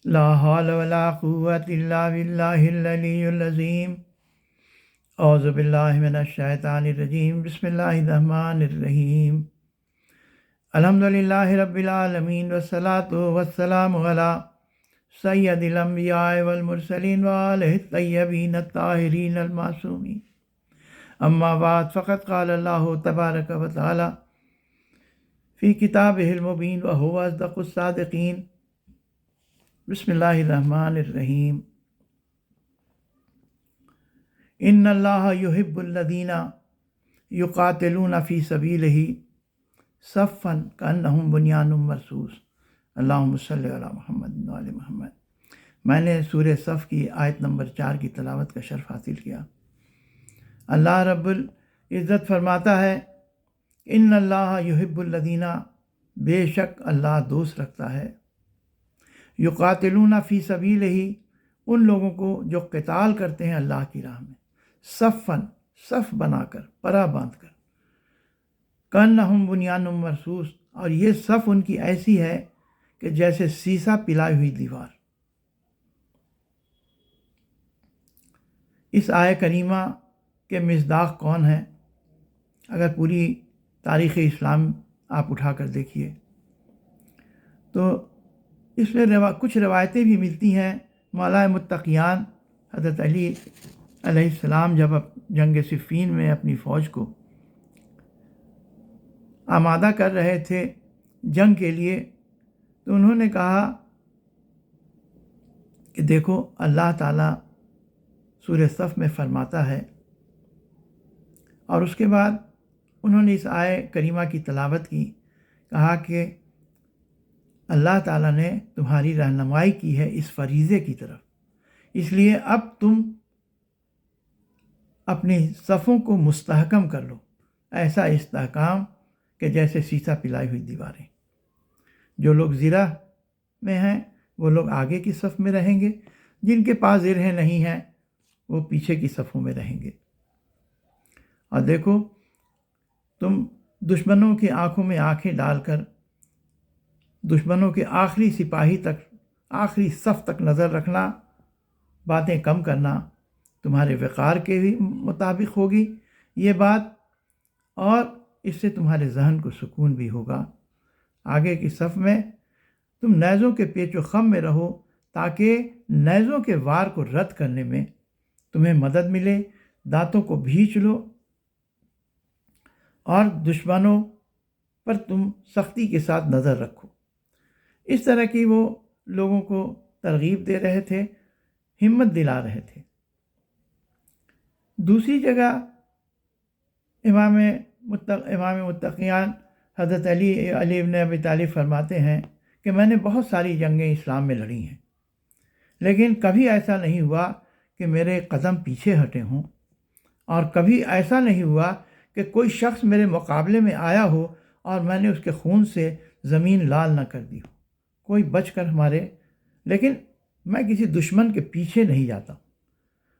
لا حول ولا قوة الا باللہ العلی العظیم۔ اعوذ باللہ من الشیطان الرجیم، بسم اللہ الرحمن الرحیم۔ الحمد للہ رب العالمین والصلاة والسلام علی سید الانبیاء والمرسلین وآلہ الطیبین الطاہرین المعصومین، اما بعد فقد قال اللہ تبارک و تعالی فی کتابہ المبین وہو اصدق الصادقین۔ بسم اللہ الرحمن الرحیم۔ ان اللہ یحب الذین یقاتلون فی سبیلہ صفا کانہم بنیان مرصوص۔ اللہم صلی علی محمد وعلی محمد۔ میں نے سورہ صف کی آیت نمبر 4 کی تلاوت کا شرف حاصل کیا۔ اللہ رب العزت فرماتا ہے ان اللہ یحب الذین، بے شک اللہ دوست رکھتا ہے، یقاتلون فی سبیلہ، ان لوگوں کو جو قتال کرتے ہیں اللہ کی راہ میں، صفاً، صف بنا کر، پرا باندھ کر، کانہم بنیان مرصوص، اور یہ صف ان کی ایسی ہے کہ جیسے سیسا پلائی ہوئی دیوار۔ اس آیہ کریمہ کے مصداق کون ہیں؟ اگر پوری تاریخ اسلام آپ اٹھا کر دیکھیے تو اس میں کچھ روایتیں بھی ملتی ہیں۔ مولا متقیان حضرت علی علیہ السلام جب جنگ صفین میں اپنی فوج کو آمادہ کر رہے تھے جنگ کے لیے، تو انہوں نے کہا کہ دیکھو اللہ تعالیٰ سورہ صف میں فرماتا ہے، اور اس کے بعد انہوں نے اس آیہ کریمہ کی تلاوت کی، کہا کہ اللہ تعالیٰ نے تمہاری رہنمائی کی ہے اس فریضے کی طرف، اس لیے اب تم اپنی صفوں کو مستحکم کر لو، ایسا استحکام کہ جیسے سیسا پلائی ہوئی دیواریں۔ جو لوگ زرہ میں ہیں وہ لوگ آگے کی صف میں رہیں گے، جن کے پاس زرہیں نہیں ہیں وہ پیچھے کی صفوں میں رہیں گے۔ اور دیکھو تم دشمنوں کی آنکھوں میں آنکھیں ڈال کر دشمنوں کے آخری سپاہی تک، آخری صف تک نظر رکھنا، باتیں کم کرنا تمہارے وقار کے بھی مطابق ہوگی یہ بات، اور اس سے تمہارے ذہن کو سکون بھی ہوگا۔ آگے کی صف میں تم نیزوں کے پیچ و خم میں رہو تاکہ نیزوں کے وار کو رد کرنے میں تمہیں مدد ملے، دانتوں کو بھینچ لو اور دشمنوں پر تم سختی کے ساتھ نظر رکھو۔ اس طرح کی وہ لوگوں کو ترغیب دے رہے تھے، ہمت دلا رہے تھے۔ دوسری جگہ امام متقیان حضرت علی بن ابی طالب فرماتے ہیں کہ میں نے بہت ساری جنگیں اسلام میں لڑی ہیں، لیکن کبھی ایسا نہیں ہوا کہ میرے قدم پیچھے ہٹے ہوں، اور کبھی ایسا نہیں ہوا کہ کوئی شخص میرے مقابلے میں آیا ہو اور میں نے اس کے خون سے زمین لال نہ کر دی ہو، کوئی بچ کر ہمارے، لیکن میں کسی دشمن کے پیچھے نہیں جاتا ہوں۔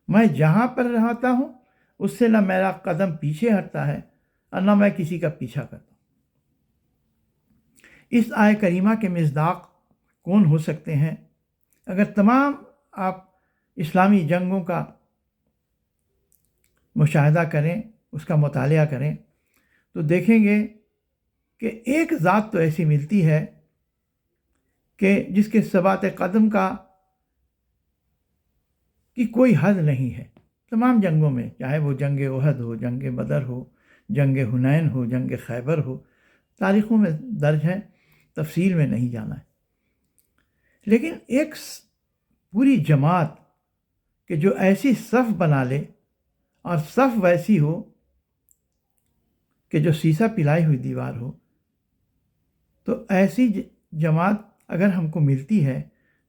میں جہاں پر رہتا ہوں اس سے نہ میرا قدم پیچھے ہٹتا ہے اور نہ میں کسی کا پیچھا کرتا ہوں۔ اس آیہ کریمہ کے مصداق کون ہو سکتے ہیں؟ اگر تمام آپ اسلامی جنگوں کا مشاہدہ کریں، اس کا مطالعہ کریں، تو دیکھیں گے کہ ایک ذات تو ایسی ملتی ہے کہ جس کے ثبات قدم کی کوئی حد نہیں ہے۔ تمام جنگوں میں، چاہے وہ جنگ احد ہو، جنگ بدر ہو، جنگ حنین ہو، جنگ خیبر ہو، تاریخوں میں درج ہے، تفصیل میں نہیں جانا ہے، لیکن ایک پوری جماعت کہ جو ایسی صف بنا لے، اور صف ویسی ہو کہ جو سیسا پلائی ہوئی دیوار ہو، تو ایسی جماعت اگر ہم کو ملتی ہے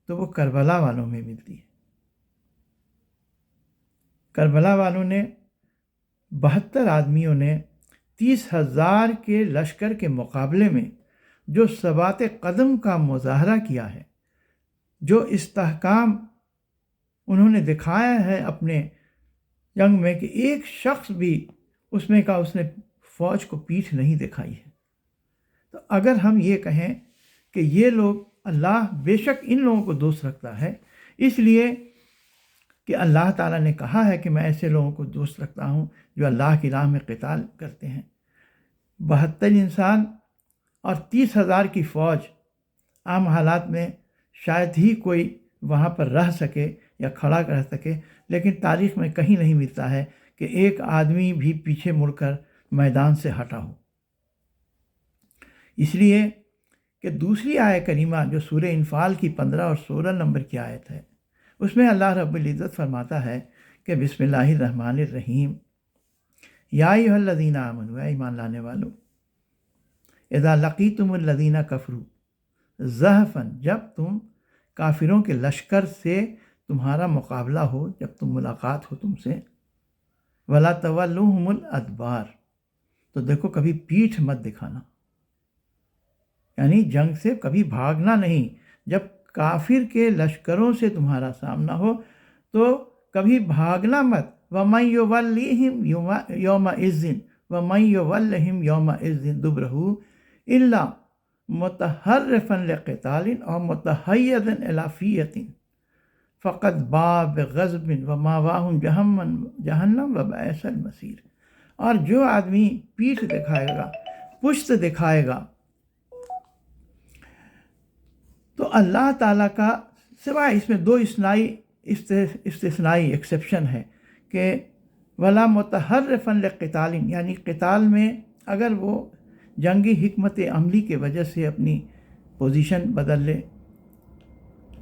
تو وہ کربلا والوں میں ملتی ہے۔ کربلا والوں نے 72 آدمیوں نے 30,000 کے لشکر کے مقابلے میں جو ثبات قدم کا مظاہرہ کیا ہے، جو استحکام انہوں نے دکھایا ہے اپنے جنگ میں، کہ ایک شخص بھی اس میں کا اس نے فوج کو پیٹھ نہیں دکھائی ہے۔ تو اگر ہم یہ کہیں کہ یہ لوگ اللہ بے شک ان لوگوں کو دوست رکھتا ہے، اس لیے کہ اللہ تعالیٰ نے کہا ہے کہ میں ایسے لوگوں کو دوست رکھتا ہوں جو اللہ کی راہ میں قتال کرتے ہیں۔ 72 انسان اور 30,000 کی فوج، عام حالات میں شاید ہی کوئی وہاں پر رہ سکے یا کھڑا رہ سکے، لیکن تاریخ میں کہیں نہیں ملتا ہے کہ ایک آدمی بھی پیچھے مڑ کر میدان سے ہٹا ہو۔ اس لیے کہ دوسری آیت کریمہ جو سورہ انفال کی 15 اور 16 نمبر کی آیت ہے، اس میں اللہ رب العزت فرماتا ہے کہ بسم اللہ الرحمن الرحیم، یا ایھا الذین آمنوا، اے ایمان لانے والو، اذا لقیتم الذین کفروا زحفا، جب تم کافروں کے لشکر سے تمہارا مقابلہ ہو، جب تم ملاقات ہو تم سے، ولا تولوہم الادبار، تو دیکھو کبھی پیٹھ مت دکھانا، یعنی جنگ سے کبھی بھاگنا نہیں۔ جب کافر کے لشکروں سے تمہارا سامنا ہو تو کبھی بھاگنا مت۔ وَمَن يُوَلِّهِمْ يَوْمَئِذٍ وَمَن يُوَلِّهِمْ يَوْمَئِذٍ دُبُرَهُ إِلَّا مُتَحَرِّفًا لِقِتَالٍ أَوْ مُتَحَيِّزًا إِلَىٰ فِئَةٍ فَقَدْ بَاءَ بِغَضَبٍ وَمَأْوَاهُ جَہَنَّمُ وَبِئْسَ الْمَصِيرُ، اور جو آدمی پیٹھ دکھائے گا، پشت دکھائے گا، تو اللہ تعالیٰ کا سوائے اس میں 2 استثنائی ایکسیپشن ہے کہ ولا متحرفا لقتال، یعنی قتال میں اگر وہ جنگی حکمت عملی کے وجہ سے اپنی پوزیشن بدل لے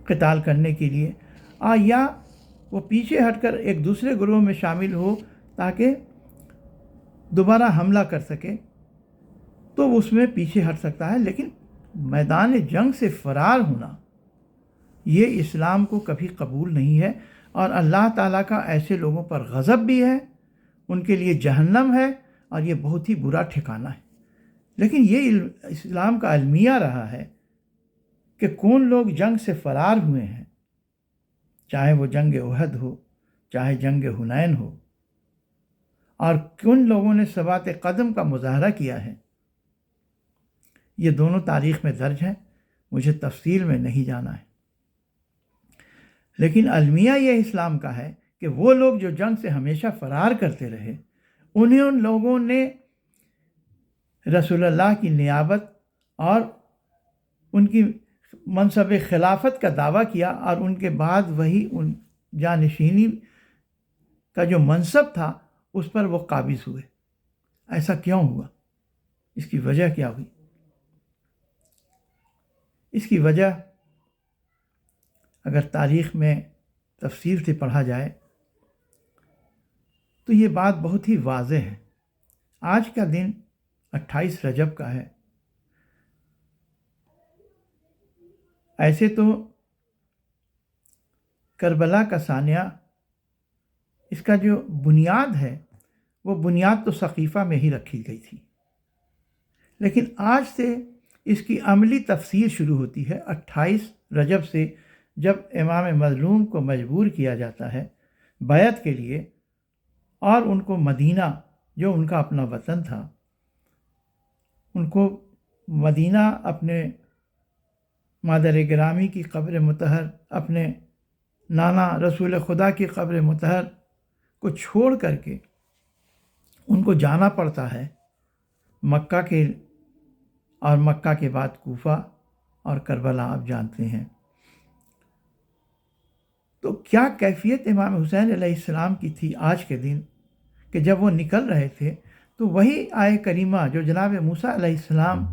قتال کرنے کے لیے، یا وہ پیچھے ہٹ کر ایک دوسرے گروہ میں شامل ہو تاکہ دوبارہ حملہ کر سکے، تو اس میں پیچھے ہٹ سکتا ہے، لیکن میدان جنگ سے فرار ہونا یہ اسلام کو کبھی قبول نہیں ہے، اور اللہ تعالیٰ کا ایسے لوگوں پر غضب بھی ہے، ان کے لیے جہنم ہے، اور یہ بہت ہی برا ٹھکانہ ہے۔ لیکن یہ اسلام کا المیہ رہا ہے کہ کون لوگ جنگ سے فرار ہوئے ہیں، چاہے وہ جنگ احد ہو، چاہے جنگ حنین ہو، اور کن لوگوں نے ثبات قدم کا مظاہرہ کیا ہے، یہ دونوں تاریخ میں درج ہیں، مجھے تفصیل میں نہیں جانا ہے۔ لیکن المیہ یہ اسلام کا ہے کہ وہ لوگ جو جنگ سے ہمیشہ فرار کرتے رہے، ان لوگوں نے رسول اللہ کی نیابت اور ان کی منصب خلافت کا دعویٰ کیا، اور ان کے بعد وہی ان جانشینی کا جو منصب تھا اس پر وہ قابض ہوئے۔ ایسا کیوں ہوا؟ اس کی وجہ کیا ہوئی؟ اس کی وجہ اگر تاریخ میں تفصیل سے پڑھا جائے تو یہ بات بہت ہی واضح ہے۔ آج کا دن 28 رجب کا ہے۔ ایسے تو کربلا کا ثانیہ، اس کا جو بنیاد ہے وہ بنیاد تو سقیفہ میں ہی رکھی گئی تھی، لیکن آج سے اس کی عملی تفسیر شروع ہوتی ہے 28 رجب سے، جب امام مظلوم کو مجبور کیا جاتا ہے بیعت کے لیے، اور ان کو مدینہ جو ان کا اپنا وطن تھا، ان کو مدینہ اپنے مادر گرامی کی قبر مطہر، اپنے نانا رسول خدا کی قبر مطہر کو چھوڑ کر کے ان کو جانا پڑتا ہے مکہ کے، اور مکہ کے بعد کوفہ اور کربلا آپ جانتے ہیں۔ تو کیا کیفیت امام حسین علیہ السلام کی تھی آج کے دن کہ جب وہ نکل رہے تھے تو وہی آیت کریمہ جو جناب موسیٰ علیہ السلام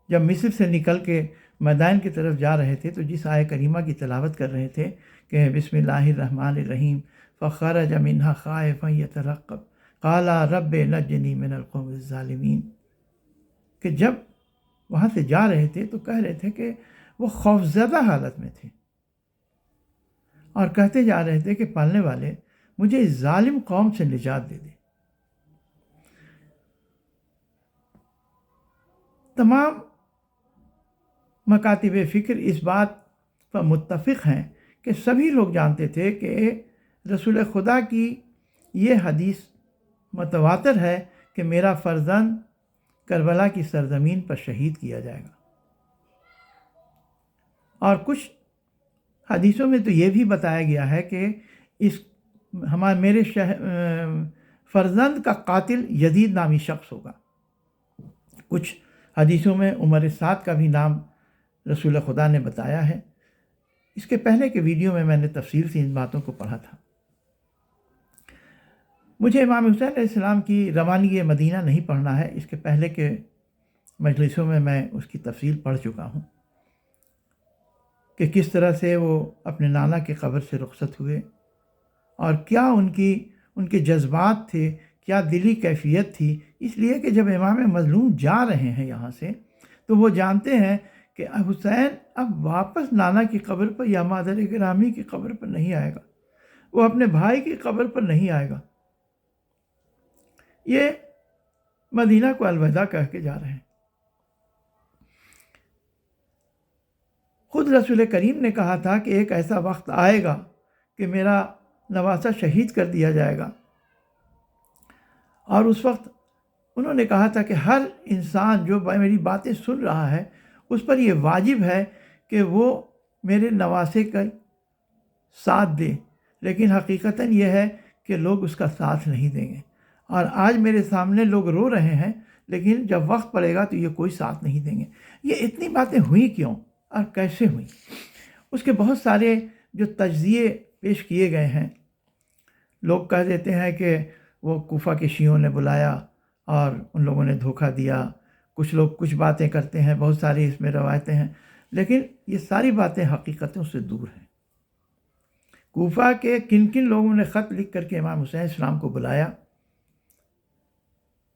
جب مصر سے نکل کے میدان کی طرف جا رہے تھے تو جس آیت کریمہ کی تلاوت کر رہے تھے کہ بسم اللہ الرحمن الرحیم فخرج منہا خائفا یترقب قال رب نجنی من القوم الظالمین، کہ جب وہاں سے جا رہے تھے تو کہہ رہے تھے کہ وہ خوفزدہ حالت میں تھے، اور کہتے جا رہے تھے کہ پالنے والے مجھے اس ظالم قوم سے نجات دے دے۔ تمام مکاتب فکر اس بات پر متفق ہیں کہ سبھی لوگ جانتے تھے کہ رسول خدا کی یہ حدیث متواتر ہے کہ میرا فرزند کربلا کی سرزمین پر شہید کیا جائے گا۔ اور کچھ حدیثوں میں تو یہ بھی بتایا گیا ہے کہ میرے فرزند کا قاتل یزید نامی شخص ہوگا۔ کچھ حدیثوں میں عمر سعد کا بھی نام رسول خدا نے بتایا ہے۔ اس کے پہلے کے ویڈیو میں نے تفصیل سے ان باتوں کو پڑھا تھا۔ مجھے امام حسین علیہ السلام کی روانگی مدینہ نہیں پڑھنا ہے، اس کے پہلے کے مجلسوں میں اس کی تفصیل پڑھ چکا ہوں کہ کس طرح سے وہ اپنے نانا کی قبر سے رخصت ہوئے اور کیا ان کے جذبات تھے، کیا دلی کیفیت تھی۔ اس لیے کہ جب امام مظلوم جا رہے ہیں یہاں سے تو وہ جانتے ہیں کہ حسین اب واپس نانا کی قبر پر یا مادر گرامی کی قبر پر نہیں آئے گا، وہ اپنے بھائی کی قبر پر نہیں آئے گا، یہ مدینہ کو الوداع کہہ کے جا رہے ہیں۔ خود رسول کریم نے کہا تھا کہ ایک ایسا وقت آئے گا کہ میرا نواسہ شہید کر دیا جائے گا، اور اس وقت انہوں نے کہا تھا کہ ہر انسان جو میری باتیں سن رہا ہے اس پر یہ واجب ہے کہ وہ میرے نواسے کا ساتھ دے، لیکن حقیقتاً یہ ہے کہ لوگ اس کا ساتھ نہیں دیں گے، اور آج میرے سامنے لوگ رو رہے ہیں لیکن جب وقت پڑے گا تو یہ کوئی ساتھ نہیں دیں گے۔ یہ اتنی باتیں ہوئی کیوں اور کیسے ہوئیں؟ اس کے بہت سارے جو تجزیے پیش کیے گئے ہیں۔ لوگ کہہ دیتے ہیں کہ وہ کوفہ کے شیعوں نے بلایا اور ان لوگوں نے دھوکہ دیا، کچھ لوگ کچھ باتیں کرتے ہیں، بہت ساری اس میں روایتیں ہیں، لیکن یہ ساری باتیں حقیقتوں سے دور ہیں۔ کوفہ کے کن کن لوگوں نے خط لکھ کر کے امام حسین السلام کو بلایا؟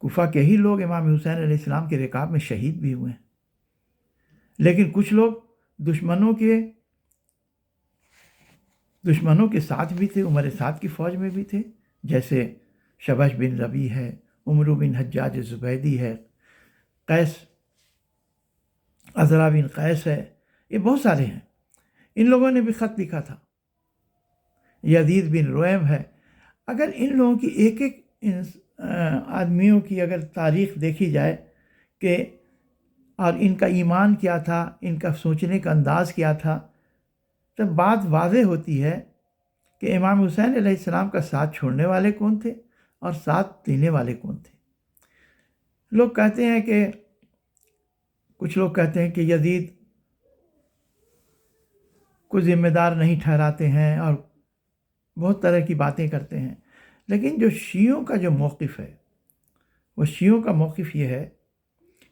کوفہ کے ہی لوگ امام حسین علیہ السلام کے رکاب میں شہید بھی ہوئے ہیں، لیکن کچھ لوگ دشمنوں کے ساتھ بھی تھے، عمر سعد کی فوج میں بھی تھے، جیسے شبش بن ربیع ہے، عمرو بن حجاج زبیدی ہے، عزرا بن قیس ہے، یہ بہت سارے ہیں۔ ان لوگوں نے بھی خط لکھا تھا۔ یزید بن رویم ہے۔ اگر ان لوگوں کی ایک ایک آدمیوں کی اگر تاریخ دیکھی جائے کہ اور ان کا ایمان کیا تھا، ان کا سوچنے کا انداز کیا تھا، تب بات واضح ہوتی ہے کہ امام حسین علیہ السلام کا ساتھ چھوڑنے والے کون تھے اور ساتھ لینے والے کون تھے۔ لوگ کہتے ہیں کہ کچھ لوگ کہتے ہیں کہ یزید کو ذمہ دار نہیں ٹھہراتے ہیں اور بہت طرح کی باتیں کرتے ہیں، لیکن جو شیعوں کا جو موقف ہے، وہ شیعوں کا موقف یہ ہے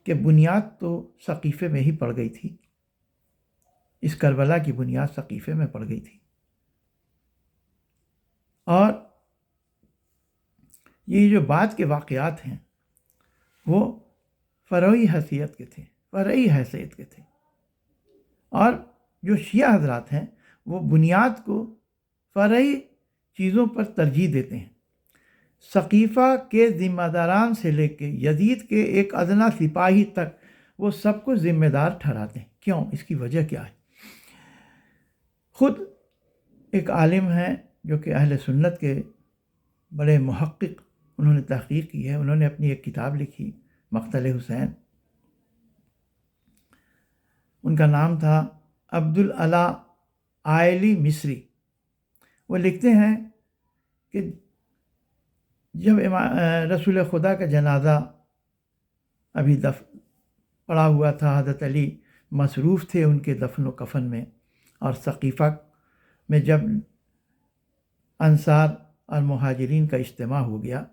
کہ بنیاد تو سقیفے میں ہی پڑ گئی تھی، اس کربلا کی بنیاد سقیفے میں پڑ گئی تھی، اور یہ جو بعد کے واقعات ہیں وہ فرعی حیثیت کے تھے، اور جو شیعہ حضرات ہیں وہ بنیاد کو فرعی چیزوں پر ترجیح دیتے ہیں۔ سقیفہ کے ذمہ داران سے لے کے یزید کے ایک ادنا سپاہی تک وہ سب کو ذمہ دار ٹھہراتے ہیں۔ کیوں؟ اس کی وجہ کیا ہے؟ خود ایک عالم ہیں جو کہ اہل سنت کے بڑے محقق، انہوں نے تحقیق کی ہے، انہوں نے اپنی ایک کتاب لکھی مقتل حسین، ان کا نام تھا عبدالعلا آئلی مصری۔ وہ لکھتے ہیں کہ جب رسول خدا کا جنازہ ابھی پڑا ہوا تھا، حضرت علی مصروف تھے ان کے دفن و کفن میں، اور سقیفہ میں جب انصار اور مہاجرین کا اجتماع ہو گیا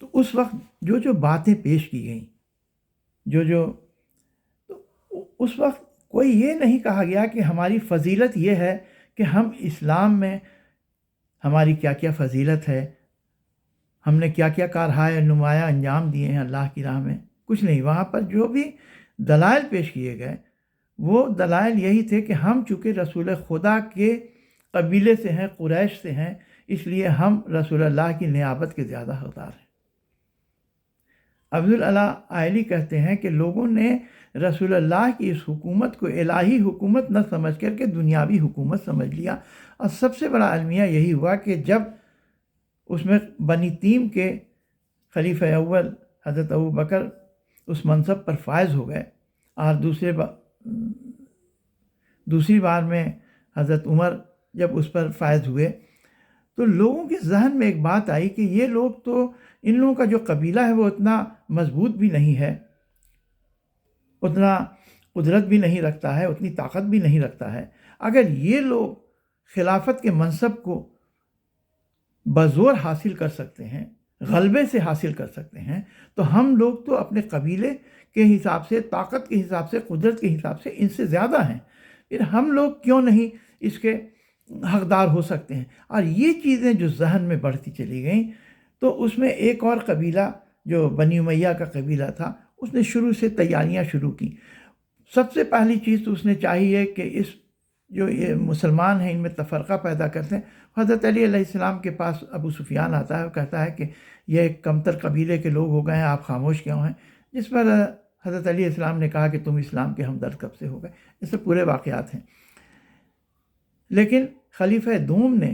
تو اس وقت جو باتیں پیش کی گئیں، تو اس وقت کوئی یہ نہیں کہا گیا کہ ہماری فضیلت یہ ہے کہ ہم اسلام میں ہماری کیا کیا فضیلت ہے، ہم نے کیا کیا کارہائے نمایاں انجام دیے ہیں اللہ کی راہ میں، کچھ نہیں۔ وہاں پر جو بھی دلائل پیش کیے گئے وہ دلائل یہی تھے کہ ہم چونکہ رسول خدا کے قبیلے سے ہیں، قریش سے ہیں، اس لیے ہم رسول اللہ کی نیابت کے زیادہ حقدار ہیں۔ عبدالعلا آئلی کہتے ہیں کہ لوگوں نے رسول اللہ کی اس حکومت کو الہی حکومت نہ سمجھ کر کے دنیاوی حکومت سمجھ لیا، اور سب سے بڑا المیہ یہی ہوا کہ جب اس میں بنی تیم کے خلیفہ اول حضرت ابو بکر اس منصب پر فائز ہو گئے اور دوسری بار میں حضرت عمر جب اس پر فائز ہوئے تو لوگوں کے ذہن میں ایک بات آئی کہ یہ لوگ تو، ان لوگوں کا جو قبیلہ ہے وہ اتنا مضبوط بھی نہیں ہے، اتنا قدرت بھی نہیں رکھتا ہے، اتنی طاقت بھی نہیں رکھتا ہے، اگر یہ لوگ خلافت کے منصب کو بزور حاصل کر سکتے ہیں، غلبے سے حاصل کر سکتے ہیں، تو ہم لوگ تو اپنے قبیلے کے حساب سے، طاقت کے حساب سے، قدرت کے حساب سے ان سے زیادہ ہیں، پھر ہم لوگ کیوں نہیں اس کے حقدار ہو سکتے ہیں۔ اور یہ چیزیں جو ذہن میں بڑھتی چلی گئیں، تو اس میں ایک اور قبیلہ جو بنی امیہ کا قبیلہ تھا، اس نے شروع سے تیاریاں شروع کی۔ سب سے پہلی چیز تو اس نے چاہیے کہ اس جو یہ مسلمان ہیں ان میں تفرقہ پیدا کرتے ہیں۔ حضرت علی علیہ السلام کے پاس ابو سفیان آتا ہے اور کہتا ہے کہ یہ ایک کمتر قبیلے کے لوگ ہو گئے ہیں، آپ خاموش کیوں ہیں؟ جس پر حضرت علی علیہ السلام نے کہا کہ تم اسلام کے ہمدرد کب سے ہو گئے۔ اس سے پورے واقعات ہیں۔ لیکن خلیفہ دوم نے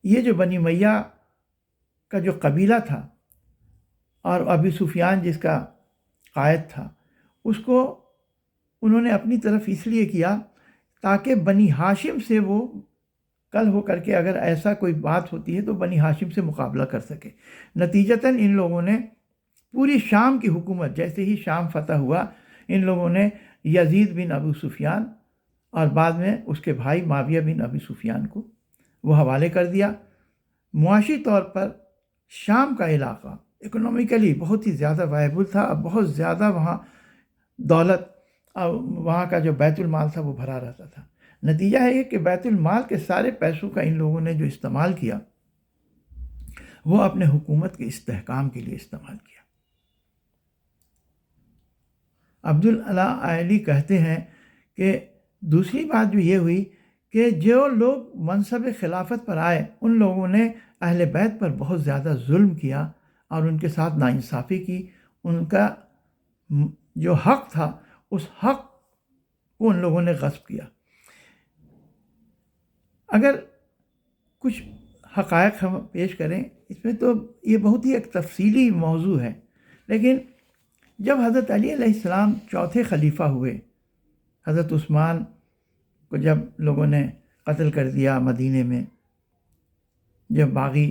یہ جو بنی امیہ کا جو قبیلہ تھا اور ابو سفیان جس کا قائد تھا، اس کو انہوں نے اپنی طرف اس لیے کیا تاکہ بنی ہاشم سے وہ کل ہو کر کے اگر ایسا کوئی بات ہوتی ہے تو بنی ہاشم سے مقابلہ کر سکے۔ نتیجتاً ان لوگوں نے پوری شام کی حکومت، جیسے ہی شام فتح ہوا، ان لوگوں نے یزید بن ابو سفیان اور بعد میں اس کے بھائی معاویہ بن ابی سفیان کو وہ حوالے کر دیا۔ معاشی طور پر شام کا علاقہ اکنومیکلی بہت ہی زیادہ وائبل تھا، اور بہت زیادہ وہاں دولت اور وہاں کا جو بیت المال تھا وہ بھرا رہتا تھا۔ نتیجہ ہے کہ بیت المال کے سارے پیسوں کا ان لوگوں نے جو استعمال کیا وہ اپنے حکومت کے استحکام کے لیے استعمال کیا۔ عبداللہ آئلی کہتے ہیں کہ دوسری بات جو یہ ہوئی کہ جو لوگ منصب خلافت پر آئے ان لوگوں نے اہل بیت پر بہت زیادہ ظلم کیا اور ان کے ساتھ ناانصافی کی۔ ان کا جو حق تھا اس حق کو ان لوگوں نے غصب کیا۔ اگر کچھ حقائق ہم پیش کریں اس میں تو یہ بہت ہی ایک تفصیلی موضوع ہے، لیکن جب حضرت علی علیہ السلام چوتھے خلیفہ ہوئے، حضرت عثمان کو جب لوگوں نے قتل کر دیا مدینے میں، جب باغی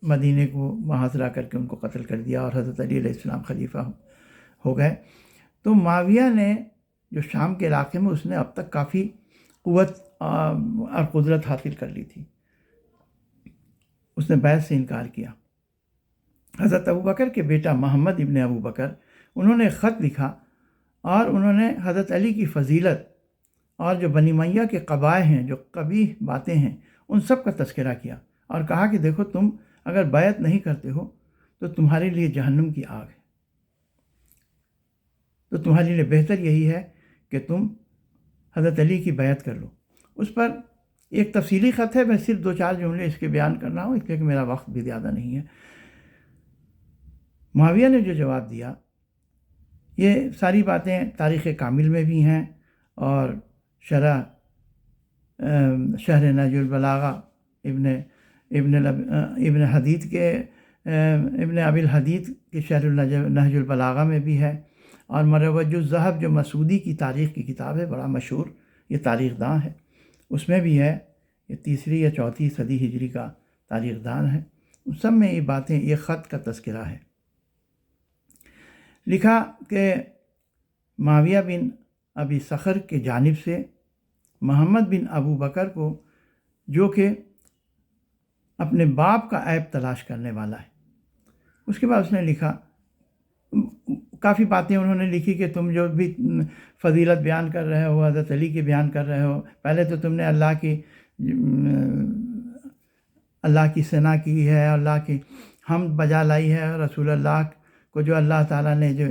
مدینے کو محاصرہ کر کے ان کو قتل کر دیا اور حضرت علی علیہ السلام خلیفہ ہو گئے، تو معاویہ نے جو شام کے علاقے میں اس نے اب تک کافی قوت اور قدرت حاصل کر لی تھی، اس نے بیعت سے انکار کیا۔ حضرت ابوبکر کے بیٹا محمد ابن ابوبکر انہوں نے خط لکھا اور انہوں نے حضرت علی کی فضیلت اور جو بنی امیہ کے قبائح ہیں، جو قبیح باتیں ہیں، ان سب کا تذکرہ کیا اور کہا کہ دیکھو تم اگر بیعت نہیں کرتے ہو تو تمہارے لیے جہنم کی آگ ہے، تو تمہارے لیے بہتر یہی ہے کہ تم حضرت علی کی بیعت کر لو۔ اس پر ایک تفصیلی خط ہے، میں صرف 2-4 جملے اس کے بیان کر رہا ہوں اس لیے کہ میرا وقت بھی زیادہ نہیں ہے۔ معاویہ نے جو جواب دیا، یہ ساری باتیں تاریخ کامل میں بھی ہیں اور شرح نہج البلاغہ ابن حدید کے ابن ابی الحدید کے شرح نہج البلاغہ میں بھی ہے، اور مروج الذہب جو مسعودی کی تاریخ کی کتاب ہے، بڑا مشہور یہ تاریخ داں ہے، اس میں بھی ہے۔ یہ 3 یا 4 صدی ہجری کا تاریخ دان ہے، ان سب میں یہ باتیں، یہ خط کا تذکرہ ہے۔ لکھا کہ معاویہ بن ابی صخر کے جانب سے محمد بن ابو بکر کو، جو کہ اپنے باپ کا عیب تلاش کرنے والا ہے، اس کے بعد اس نے لکھا، کافی باتیں انہوں نے لکھی کہ تم جو بھی فضیلت بیان کر رہے ہو، حضرت علی کی بیان کر رہے ہو، پہلے تو تم نے اللہ کی ثنا کی ہے، اللہ کی حمد بجا لائی ہے، رسول اللہ کو جو اللہ تعالیٰ نے جو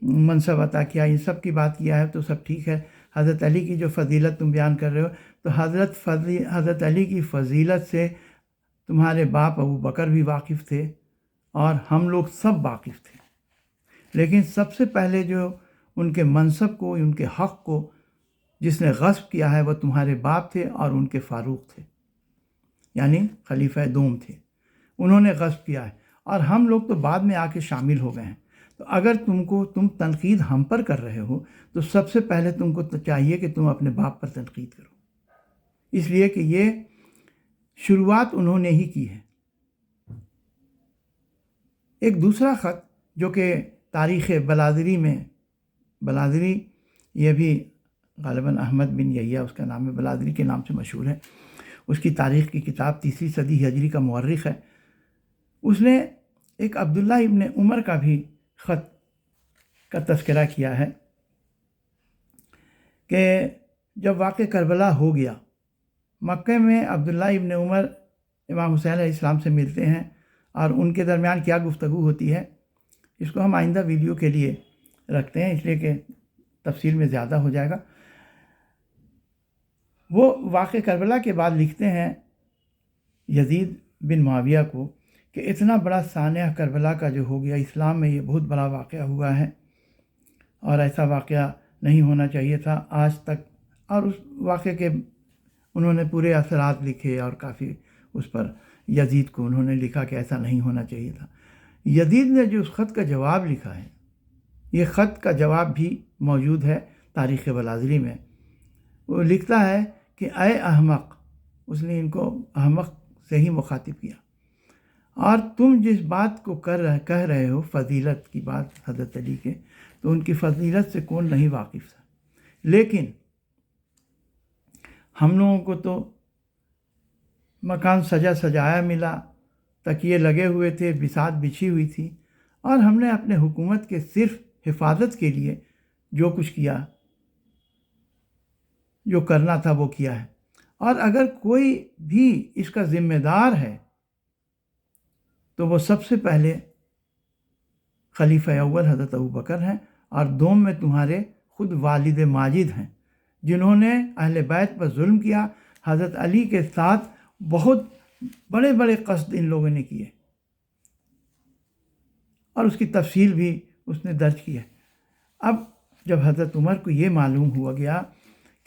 منصب عطا کیا، ان سب کی بات کیا ہے، تو سب ٹھیک ہے۔ حضرت علی کی جو فضیلت تم بیان کر رہے ہو، تو حضرت علی کی فضیلت سے تمہارے باپ ابو بکر بھی واقف تھے اور ہم لوگ سب واقف تھے، لیکن سب سے پہلے جو ان کے منصب کو، ان کے حق کو جس نے غصب کیا ہے وہ تمہارے باپ تھے اور ان کے فاروق تھے، یعنی خلیفہ دوم تھے، انہوں نے غصب کیا ہے، اور ہم لوگ تو بعد میں آ کے شامل ہو گئے ہیں۔ تو اگر تم تنقید ہم پر کر رہے ہو تو سب سے پہلے تم کو چاہیے کہ تم اپنے باپ پر تنقید کرو، اس لیے کہ یہ شروعات انہوں نے ہی کی ہے۔ ایک دوسرا خط جو کہ تاریخ بلادری یہ بھی غالباً احمد بن یحییٰ اس کا نام ہے، بلادری کے نام سے مشہور ہے، اس کی تاریخ کی کتاب 3 صدی ہجری کا مورخ ہے۔ اس نے ایک عبداللہ ابن عمر کا بھی خط کا تذکرہ کیا ہے کہ جب واقع کربلا ہو گیا، مکہ میں عبداللہ ابن عمر امام حسین علیہ السلام سے ملتے ہیں اور ان کے درمیان کیا گفتگو ہوتی ہے، اس کو ہم آئندہ ویڈیو کے لیے رکھتے ہیں، اس لیے کہ تفصیل میں زیادہ ہو جائے گا۔ وہ واقع کربلا کے بعد لکھتے ہیں یزید بن معاویہ کو کہ اتنا بڑا سانحہ کربلا کا جو ہو گیا، اسلام میں یہ بہت بڑا واقعہ ہوا ہے اور ایسا واقعہ نہیں ہونا چاہیے تھا آج تک، اور اس واقعے کے انہوں نے پورے اثرات لکھے اور کافی اس پر یزید کو انہوں نے لکھا کہ ایسا نہیں ہونا چاہیے تھا۔ یزید نے جو اس خط کا جواب لکھا ہے، یہ خط کا جواب بھی موجود ہے تاریخ بلادری میں۔ وہ لکھتا ہے کہ اے احمق، اس نے ان کو احمق سے ہی مخاطب کیا، اور تم جس بات کو کہہ رہے ہو، فضیلت کی بات حضرت علی کے، تو ان کی فضیلت سے کون نہیں واقف تھا، لیکن ہم لوگوں کو تو مکان سجایا ملا، تکیے لگے ہوئے تھے، بساط بچھی ہوئی تھی، اور ہم نے اپنے حکومت کے صرف حفاظت کے لیے جو کچھ کیا، جو کرنا تھا وہ کیا ہے، اور اگر کوئی بھی اس کا ذمہ دار ہے تو وہ سب سے پہلے خلیفہ اول حضرت ابوبکر ہیں، اور دوم میں تمہارے خود والد ماجد ہیں، جنہوں نے اہل بیت پر ظلم کیا۔ حضرت علی کے ساتھ بہت بڑے بڑے قصد ان لوگوں نے کیے، اور اس کی تفصیل بھی اس نے درج کی ہے۔ اب جب حضرت عمر کو یہ معلوم ہوا گیا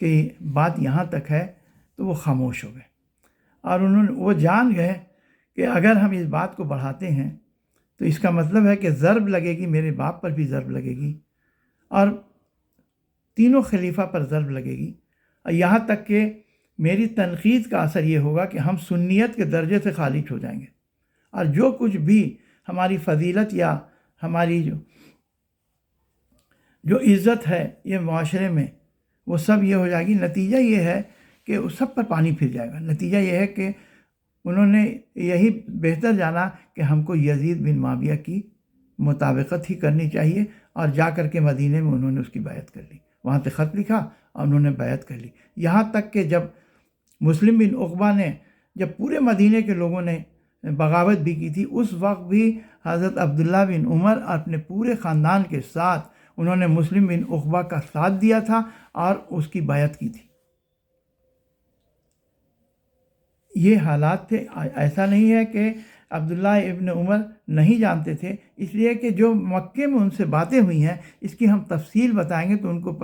کہ بات یہاں تک ہے تو وہ خاموش ہو گئے، اور وہ جان گئے کہ اگر ہم اس بات کو بڑھاتے ہیں تو اس کا مطلب ہے کہ ضرب لگے گی، میرے باپ پر بھی ضرب لگے گی، اور تینوں خلیفہ پر ضرب لگے گی، اور یہاں تک کہ میری تنقید کا اثر یہ ہوگا کہ ہم سنیت کے درجے سے خارج ہو جائیں گے، اور جو کچھ بھی ہماری فضیلت یا ہماری جو عزت ہے یہ معاشرے میں، وہ سب یہ ہو جائے گی۔ نتیجہ یہ ہے کہ اس سب پر پانی پھر جائے گا۔ نتیجہ یہ ہے کہ انہوں نے یہی بہتر جانا کہ ہم کو یزید بن معاویہ کی مطابقت ہی کرنی چاہیے، اور جا کر کے مدینے میں انہوں نے اس کی بیعت کر لی، وہاں سے خط لکھا اور انہوں نے بیعت کر لی۔ یہاں تک کہ جب مسلم بن عقبہ نے، جب پورے مدینے کے لوگوں نے بغاوت بھی کی تھی، اس وقت بھی حضرت عبداللہ بن عمر اپنے پورے خاندان کے ساتھ انہوں نے مسلم بن عقبہ کا ساتھ دیا تھا اور اس کی بیعت کی تھی۔ یہ حالات تھے۔ ایسا نہیں ہے کہ عبداللہ ابن عمر نہیں جانتے تھے، اس لیے کہ جو مکے میں ان سے باتیں ہوئی ہیں، اس کی ہم تفصیل بتائیں گے تو ان کو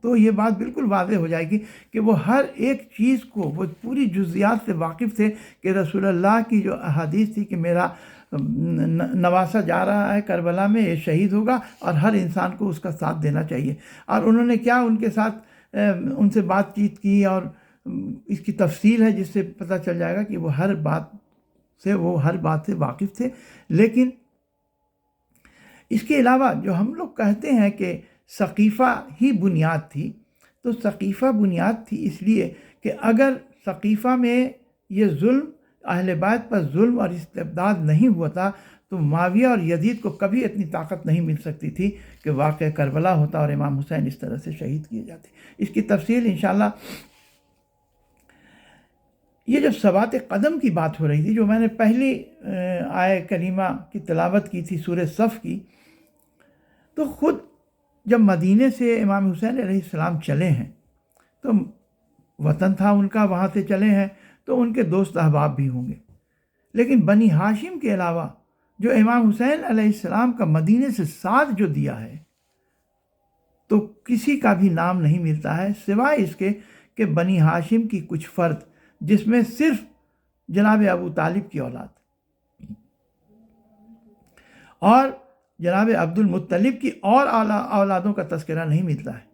تو یہ بات بالکل واضح ہو جائے گی کہ وہ ہر ایک چیز کو، وہ پوری جزیات سے واقف تھے کہ رسول اللہ کی جو احادیث تھی کہ میرا نواسہ جا رہا ہے کربلا میں، یہ شہید ہوگا اور ہر انسان کو اس کا ساتھ دینا چاہیے، اور انہوں نے کیا ان کے ساتھ ان سے بات چیت کی، اور اس کی تفصیل ہے جس سے پتہ چل جائے گا کہ وہ ہر بات سے واقف تھے۔ لیکن اس کے علاوہ جو ہم لوگ کہتے ہیں کہ سقیفہ ہی بنیاد تھی، تو سقیفہ بنیاد تھی اس لیے کہ اگر سقیفہ میں یہ ظلم، اہل بیت پر ظلم اور استبداد نہیں ہوا تھا تو معاویہ اور یزید کو کبھی اتنی طاقت نہیں مل سکتی تھی کہ واقعہ کربلا ہوتا اور امام حسین اس طرح سے شہید کیے جاتے۔ اس کی تفصیل انشاءاللہ، یہ جب ثبات قدم کی بات ہو رہی تھی، جو میں نے پہلی آیہ کریمہ کی تلاوت کی تھی سورہ صف کی، تو خود جب مدینے سے امام حسین علیہ السلام چلے ہیں تو وطن تھا ان کا، وہاں سے چلے ہیں تو ان کے دوست احباب بھی ہوں گے، لیکن بنی ہاشم کے علاوہ جو امام حسین علیہ السلام کا مدینے سے ساتھ جو دیا ہے تو کسی کا بھی نام نہیں ملتا ہے سوائے اس کے کہ بنی ہاشم کی کچھ فرد، جس میں صرف جناب ابو طالب کی اولاد، اور جناب عبد المطلب کی اور اولادوں کا تذکرہ نہیں ملتا ہے۔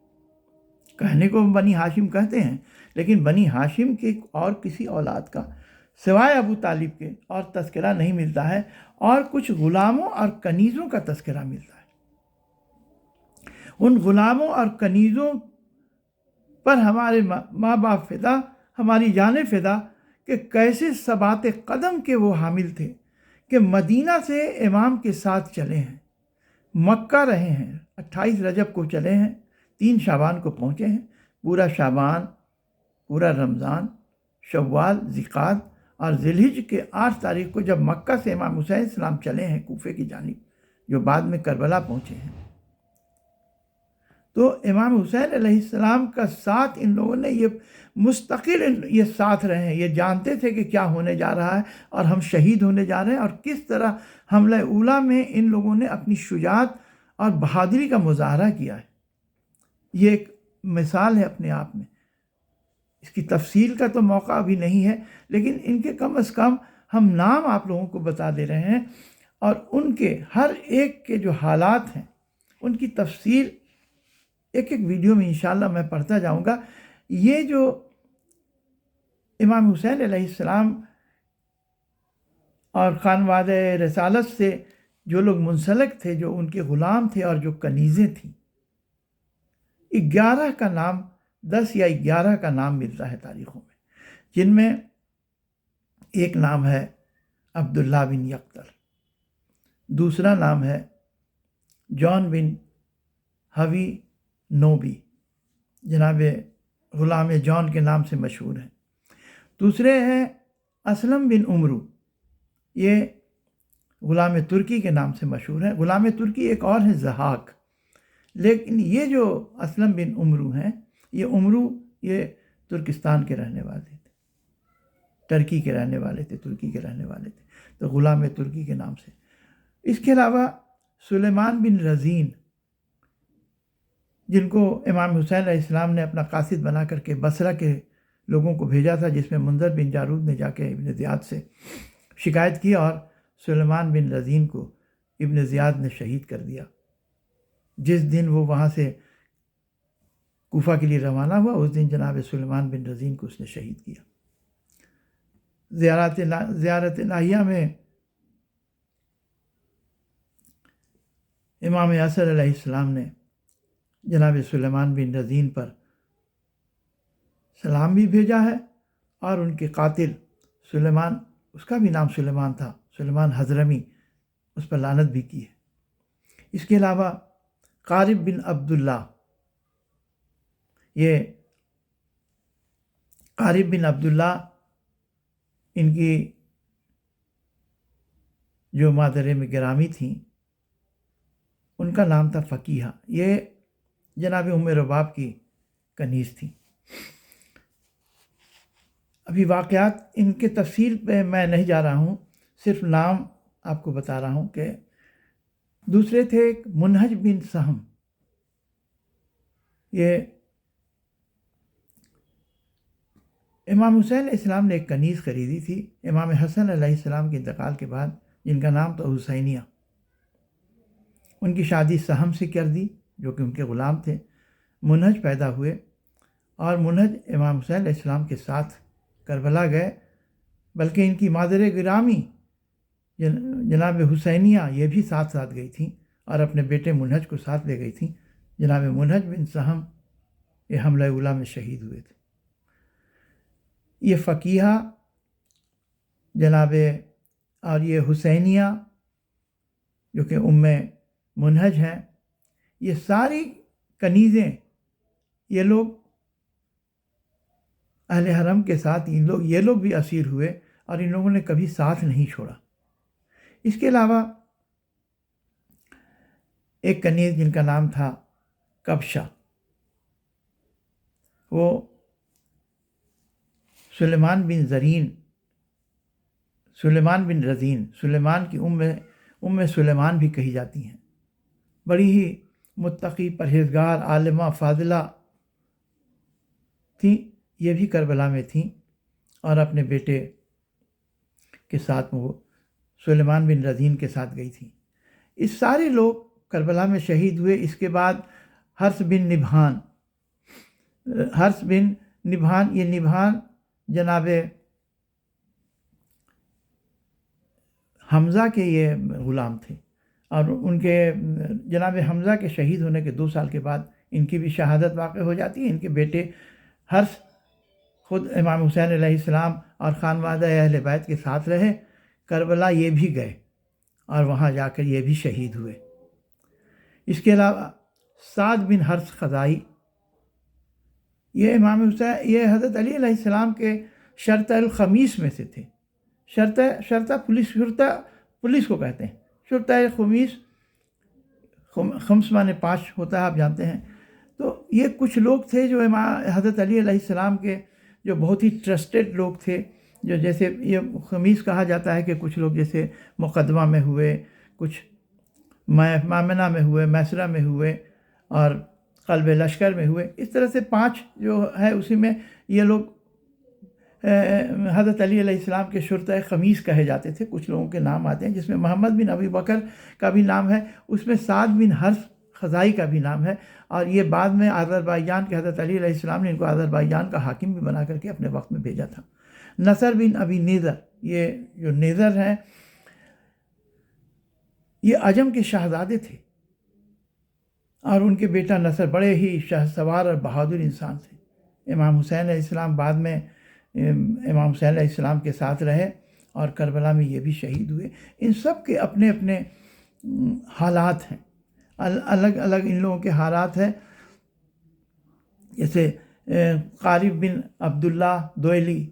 کہنے کو بنی ہاشم کہتے ہیں، لیکن بنی ہاشم کے اور کسی اولاد کا سوائے ابو طالب کے اور تذکرہ نہیں ملتا ہے، اور کچھ غلاموں اور کنیزوں کا تذکرہ ملتا ہے۔ ان غلاموں اور کنیزوں پر ہمارے ماں باپ فدا، ہماری جانیں فدا، کہ کیسے ثبات قدم کے وہ حامل تھے، کہ مدینہ سے امام کے ساتھ چلے ہیں، مکہ رہے ہیں، 28 رجب کو چلے ہیں، 3 شعبان کو پہنچے ہیں، پورا شعبان، پورا رمضان، شوال، ذیقعد اور ذی الحجہ کے 8 تاریخ کو جب مکہ سے امام حسین السلام چلے ہیں کوفے کی جانب، جو بعد میں کربلا پہنچے ہیں، تو امام حسین علیہ السلام کا ساتھ ان لوگوں نے یہ مستقل یہ ساتھ رہے ہیں، یہ جانتے تھے کہ کیا ہونے جا رہا ہے اور ہم شہید ہونے جا رہے ہیں، اور کس طرح حملہ اولیٰ میں ان لوگوں نے اپنی شجاعت اور بہادری کا مظاہرہ کیا ہے۔ یہ ایک مثال ہے اپنے آپ میں، اس کی تفصیل کا تو موقع ابھی نہیں ہے، لیکن ان کے کم از کم ہم نام آپ لوگوں کو بتا دے رہے ہیں، اور ان کے ہر ایک کے جو حالات ہیں ان کی تفصیل ایک ایک ویڈیو میں انشاءاللہ میں پڑھتا جاؤں گا۔ یہ جو امام حسین علیہ السلام اور خانوادہ رسالت سے جو لوگ منسلک تھے، جو ان کے غلام تھے اور جو کنیزیں تھیں، 11 کا نام، 10 یا 11 کا نام ملتا ہے تاریخوں میں، جن میں ایک نام ہے عبداللہ بن یقطر، دوسرا نام ہے جان بن حوی نوبی، جناب غلام جان کے نام سے مشہور ہیں۔ دوسرے ہیں اسلم بن عمرو، یہ غلام ترکی کے نام سے مشہور ہیں۔ غلام ترکی ایک اور ہیں ضحاک، لیکن یہ جو اسلم بن عمرو ہیں، یہ عمرو یہ ترکستان کے رہنے والے تھے، ترکی کے رہنے والے تھے، ترکی کے رہنے والے تھے، تو غلام ترکی کے نام سے۔ اس کے علاوہ سلیمان بن رزین، جن کو امام حسین علیہ السلام نے اپنا قاصد بنا کر کے بصرہ کے لوگوں کو بھیجا تھا، جس میں منذر بن جارود نے جا کے ابن زیاد سے شکایت کی، اور سلیمان بن رزین کو ابن زیاد نے شہید کر دیا۔ جس دن وہ وہاں سے کوفہ کے لیے روانہ ہوا، اس دن جناب سلیمان بن رزین کو اس نے شہید کیا۔ زیارت الہیہ میں امام اصل علیہ السلام نے جناب سلیمان بن رزین پر سلام بھی بھیجا ہے، اور ان کے قاتل سلیمان، اس کا بھی نام سلیمان تھا، سلیمان حضرمی، اس پر لعنت بھی کی ہے۔ اس کے علاوہ قارب بن عبداللہ، یہ قارب بن عبداللہ، ان کی جو مادر میں گرامی تھیں، ان کا نام تھا فقیہہ، یہ جناب ام رباب کی کنیز تھی۔ ابھی واقعات ان کے تفصیل پہ میں نہیں جا رہا ہوں، صرف نام آپ کو بتا رہا ہوں کہ دوسرے تھے ایک منہج بن سہم، یہ امام حسین علیہ السلام نے ایک کنیز خریدی تھی امام حسن علیہ السلام کے انتقال کے بعد، جن کا نام تھا حسینیہ۔ ان کی شادی سہم سے کر دی، جو کہ ان کے غلام تھے۔ منہج پیدا ہوئے، اور منہج امام حسین علیہ السلام کے ساتھ کربلا گئے، بلکہ ان کی مادر گرامی جناب حسینیہ یہ بھی ساتھ گئی تھیں، اور اپنے بیٹے منہج کو ساتھ لے گئی تھیں۔ جناب منہج بن سہم یہ حملہ اولیٰ میں شہید ہوئے تھے۔ یہ فقیہہ جناب اور یہ حسینیہ جو کہ ام منہج ہیں، یہ ساری کنیزیں، یہ لوگ اہل حرم کے ساتھ یہ لوگ بھی اسیر ہوئے، اور ان لوگوں نے کبھی ساتھ نہیں چھوڑا۔ اس کے علاوہ ایک کنیز جن کا نام تھا کبشہ، وہ سلیمان بن رزین، سلیمان کی ام سلیمان بھی کہی جاتی ہیں، بڑی ہی متقی، پرہیزگار، عالمہ، فاضلہ تھیں۔ یہ بھی کربلا میں تھیں، اور اپنے بیٹے کے ساتھ وہ سلیمان بن رزین کے ساتھ گئی تھیں۔ اس سارے لوگ کربلا میں شہید ہوئے۔ اس کے بعد حرث بن نبھان، یہ نبھان جناب حمزہ کے یہ غلام تھے، اور ان کے جناب حمزہ کے شہید ہونے کے 2 سال کے بعد ان کی بھی شہادت واقع ہو جاتی ہے۔ ان کے بیٹے حرث خود امام حسین علیہ السلام اور خانوادہ اہل بیت کے ساتھ رہے، کربلا یہ بھی گئے اور وہاں جا کر یہ بھی شہید ہوئے۔ اس کے علاوہ سعد بن حرث خزائی، یہ امام حسین، یہ حضرت علی علیہ السلام کے شرطہ الخمیس میں سے تھے۔ شرطہ پولیس کو کہتے ہیں، شرطہ الخمیس، خمس معنی 5 ہوتا ہے، آپ جانتے ہیں۔ تو یہ کچھ لوگ تھے جو حضرت علی علیہ السلام کے جو بہت ہی ٹرسٹڈ لوگ تھے، جو جیسے یہ خمیس کہا جاتا ہے کہ کچھ لوگ جیسے مقدمہ میں ہوئے، کچھ مامنہ میں ہوئے، میسرہ میں ہوئے، اور قلب لشکر میں ہوئے، اس طرح سے 5 جو ہے اسی میں یہ لوگ حضرت علی علیہ السلام کے شرطۂ خمیس کہے جاتے تھے۔ کچھ لوگوں کے نام آتے ہیں جس میں محمد بن ابی بکر کا بھی نام ہے، اس میں سعد بن حرث خزائی کا بھی نام ہے، اور یہ بعد میں آذربائیجان کے حضرت علی علیہ السلام نے ان کو آذربائیجان کا حاکم بھی بنا کر کے اپنے وقت میں بھیجا تھا۔ نصر بن ابی نیزر، یہ جو نیزر ہیں یہ عجم کے شہزادے تھے، اور ان کے بیٹا نصر بڑے ہی شہسوار اور بہادر انسان تھے۔ امام حسین علیہ السلام بعد میں امام حسین علیہ السلام کے ساتھ رہے اور کربلا میں یہ بھی شہید ہوئے۔ ان سب کے اپنے اپنے حالات ہیں، الگ الگ ان لوگوں کے حالات ہیں۔ جیسے قارب بن عبداللہ دوئلی،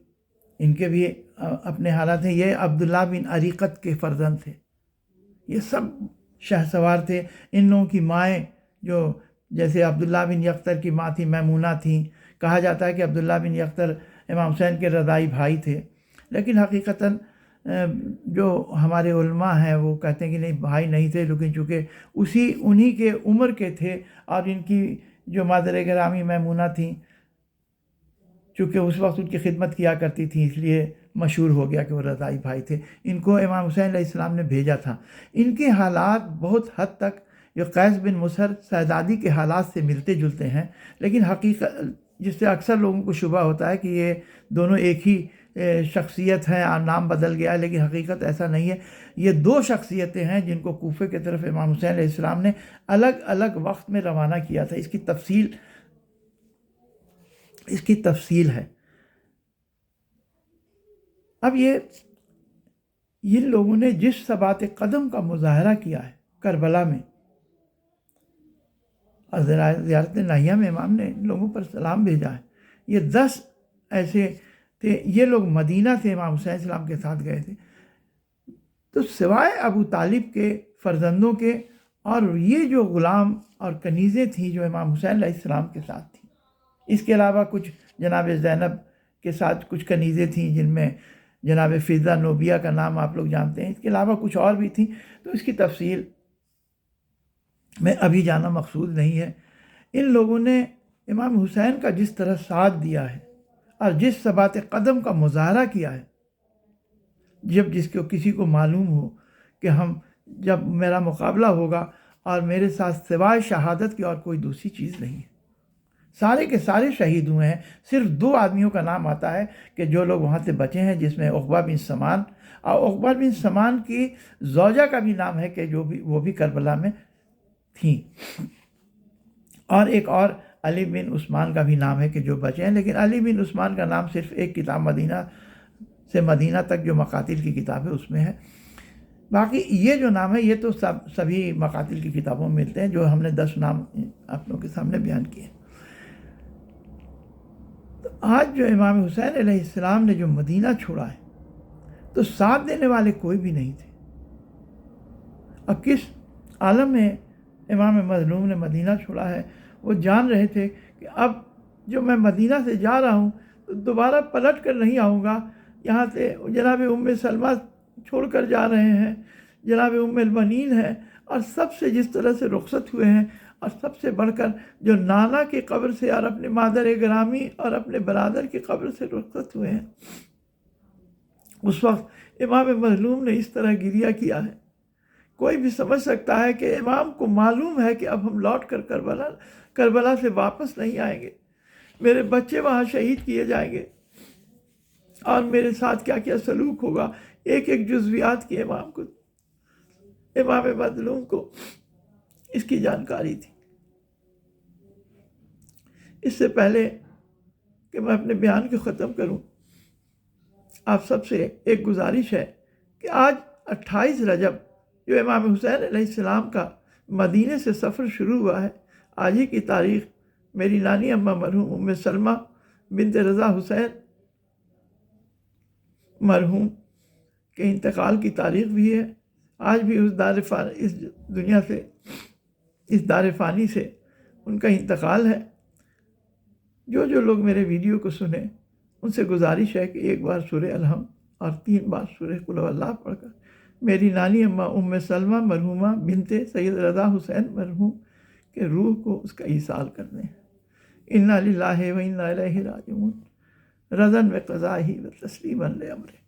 ان کے بھی اپنے حالات ہیں۔ یہ عبداللہ بن عریقت کے فرزند تھے، یہ سب شہسوار تھے۔ ان لوگوں کی مائیں، جو جیسے عبداللہ بن یقطر کی ماں تھی میمونہ تھیں، کہا جاتا ہے کہ عبداللہ بن یقطر امام حسین کے رضائی بھائی تھے، لیکن حقیقتاً جو ہمارے علماء ہیں وہ کہتے ہیں کہ نہیں، بھائی نہیں تھے، لیکن چونکہ انہی کے عمر کے تھے، اور ان کی جو مادر گرامی میمونہ تھیں، چونکہ اس وقت ان کی خدمت کیا کرتی تھیں، اس لیے مشہور ہو گیا کہ وہ رضائی بھائی تھے۔ ان کو امام حسین علیہ السلام نے بھیجا تھا۔ ان کے حالات بہت حد تک جو قیس بن مسہر سیدادی کے حالات سے ملتے جلتے ہیں، لیکن حقیقت جس سے اکثر لوگوں کو شبہ ہوتا ہے کہ یہ دونوں ایک ہی شخصیت ہیں اور نام بدل گیا ہے، لیکن حقیقت ایسا نہیں ہے۔ یہ 2 شخصیتیں ہیں جن کو کوفے کی طرف امام حسین علیہ السلام نے الگ الگ وقت میں روانہ کیا تھا۔ اس کی تفصیل ہے۔ اب ان لوگوں نے جس ثبات قدم کا مظاہرہ کیا ہے کربلا میں، اور زیارت ناہیہ میں امام نے لوگوں پر سلام بھیجا ہے، یہ 10 ایسے تھے۔ یہ لوگ مدینہ سے امام حسین علیہ السلام کے ساتھ گئے تھے، تو سوائے ابو طالب کے فرزندوں کے، اور یہ جو غلام اور کنیزیں تھیں جو امام حسین علیہ السلام کے ساتھ تھیں، اس کے علاوہ کچھ جناب زینب کے ساتھ کچھ کنیزیں تھیں، جن میں جناب فضہ نوبیہ کا نام آپ لوگ جانتے ہیں، اس کے علاوہ کچھ اور بھی تھیں، تو اس کی تفصیل میں ابھی جانا مقصود نہیں ہے۔ ان لوگوں نے امام حسین کا جس طرح ساتھ دیا ہے اور جس ثبات قدم کا مظاہرہ کیا ہے، کسی کو معلوم ہو کہ جب میرا مقابلہ ہوگا اور میرے ساتھ سوائے شہادت کی اور کوئی دوسری چیز نہیں ہے، سارے کے سارے شہید ہوئے ہیں، صرف 2 آدمیوں کا نام آتا ہے کہ جو لوگ وہاں سے بچے ہیں، جس میں عقبہ بن سمان، اور عقبہ بن سمان کی زوجہ کا بھی نام ہے کہ وہ بھی کربلا میں تھیں، اور ایک اور علی بن عثمان کا بھی نام ہے کہ جو بچے ہیں، لیکن علی بن عثمان کا نام صرف ایک کتاب مدینہ سے مدینہ تک جو مقاتل کی کتاب ہے اس میں ہے۔ باقی یہ جو نام ہے یہ تو سبھی مقاتل کی کتابوں میں ملتے ہیں، جو ہم نے 10 نام آپ لوگوں کے سامنے بیان کیے۔ تو آج جو امام حسین علیہ السلام نے جو مدینہ چھوڑا ہے، تو ساتھ دینے والے کوئی بھی نہیں تھے۔ اب کس عالم میں امام مظلوم نے مدینہ چھوڑا ہے؟ وہ جان رہے تھے کہ اب جو میں مدینہ سے جا رہا ہوں تو دوبارہ پلٹ کر نہیں آؤں گا۔ یہاں سے جناب ام سلمہ چھوڑ کر جا رہے ہیں، جناب ام المنین ہے، اور سب سے جس طرح سے رخصت ہوئے ہیں، اور سب سے بڑھ کر جو نانا کی قبر سے اور اپنے مادر گرامی اور اپنے برادر کی قبر سے رخصت ہوئے ہیں، اس وقت امام مظلوم نے اس طرح گریہ کیا ہے کوئی بھی سمجھ سکتا ہے کہ امام کو معلوم ہے کہ اب ہم لوٹ کر کربلا سے واپس نہیں آئیں گے، میرے بچے وہاں شہید کیے جائیں گے، اور میرے ساتھ کیا کیا سلوک ہوگا، ایک ایک جزویات کی امام مظلوم کو اس کی جانکاری تھی۔ اس سے پہلے کہ میں اپنے بیان کو ختم کروں، آپ سب سے ایک گزارش ہے کہ آج 28 رجب جو امام حسین علیہ السلام کا مدینے سے سفر شروع ہوا ہے، آج ہی کی تاریخ میری نانی اماں مرحوم ام سلمہ بنت رضا حسین مرحوم کے انتقال کی تاریخ بھی ہے۔ آج بھی اس دنیا سے، اس دار فانی سے ان کا انتقال ہے۔ جو لوگ میرے ویڈیو کو سنیں ان سے گزارش ہے کہ ایک بار سورہ الحمد اور 3 بار سورہ قل اللہ پڑھ کر میری نانی اماں ام سلمہ مرحومہ بنت سید رضا حسین مرحوم کے روح کو اس کا ایصال کر دیں۔ انا للہ و انا الیہ راجعون، رضا بقضائہ و تسلیما لامرہ۔